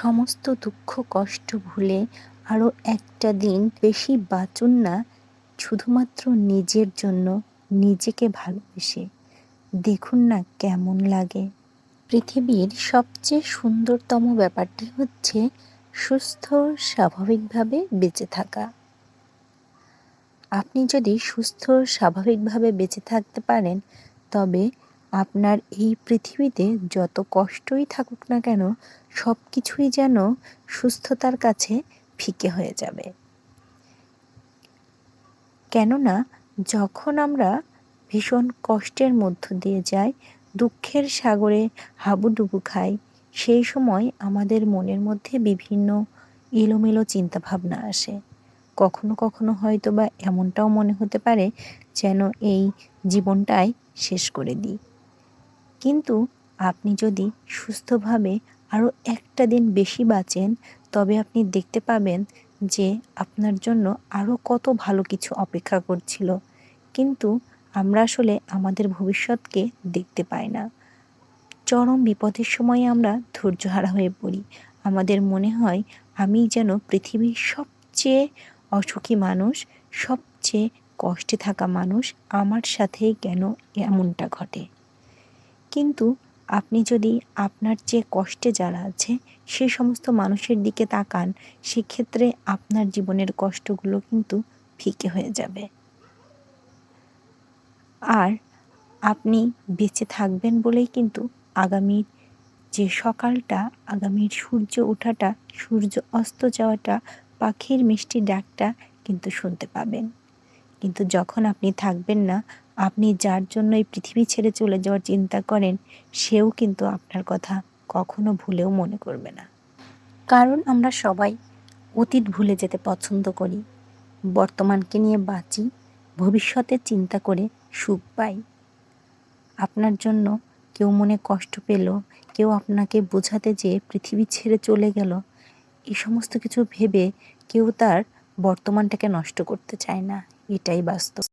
সমস্ত দুঃখ কষ্ট ভুলে আরও একটা দিন বেশি বাঁচুন না, শুধুমাত্র নিজের জন্য, নিজেকে ভালোবেসে। দেখুন না কেমন লাগে। পৃথিবীর সবচেয়ে সুন্দরতম ব্যাপারটি হচ্ছে সুস্থ স্বাভাবিকভাবে বেঁচে থাকা। আপনি যদি সুস্থ স্বাভাবিকভাবে বেঁচে থাকতে পারেন, তবে আপনার এই পৃথিবীতে যত কষ্টই থাকুক না কেন, সব কিছুই যেন সুস্থতার কাছে ফিকে হয়ে যাবে। কেননা যখন আমরা ভীষণ কষ্টের মধ্য দিয়ে যাই, দুঃখের সাগরে হাবুডুবু খাই, সেই সময় আমাদের মনের মধ্যে বিভিন্ন এলোমেলো চিন্তাভাবনা আসে। কখনো কখনো হয়তো বা এমনটাও মনে হতে পারে যেন এই জীবনটাই শেষ করে দিই। কিন্তু আপনি যদি সুস্থভাবে আরও একটা দিন বেশি বাঁচেন, তবে আপনি দেখতে পাবেন যে আপনার জন্য আরও কত ভালো কিছু অপেক্ষা করছিল। কিন্তু আমরা আসলে আমাদের ভবিষ্যৎকে দেখতে পাই না। চরম বিপদের সময়ে আমরা ধৈর্যহারা হয়ে পড়ি। আমাদের মনে হয় আমি যেন পৃথিবীর সবচেয়ে অসুখী মানুষ, সবচেয়ে কষ্টে থাকা মানুষ, আমার সাথেই কেন এমনটা ঘটে। কিন্তু আপনি যদি আপনার যে কষ্টে যারা আছে সেই সমস্ত মানুষের দিকে তাকান, সেক্ষেত্রে আপনার জীবনের কষ্টগুলো কিন্তু ফিকে হয়ে যাবে। আর আপনি বেঁচে থাকবেন বলেই কিন্তু আগামীর যে সকালটা, আগামীর সূর্য ওঠাটা, সূর্য অস্ত যাওয়াটা, পাখির মিষ্টি ডাকটা কিন্তু শুনতে পাবেন। কিন্তু যখন আপনি থাকবেন না, আপনি যার জন্য এই পৃথিবী ছেড়ে চলে যাওয়ার চিন্তা করেন, সেও কিন্তু আপনার কথা কখনো ভুলেও মনে করবে না। কারণ আমরা সবাই অতীত ভুলে যেতে পছন্দ করি, বর্তমানকে নিয়ে বাঁচি, ভবিষ্যতের চিন্তা করে সুখ পাই। আপনার জন্য কেউ মনে কষ্ট পেল, কেউ আপনাকে বোঝাতে যেয়ে পৃথিবী ছেড়ে চলে গেল, এই সমস্ত কিছু ভেবে কেউ তার বর্তমানটাকে নষ্ট করতে চায় না। এটাই বাস্তব।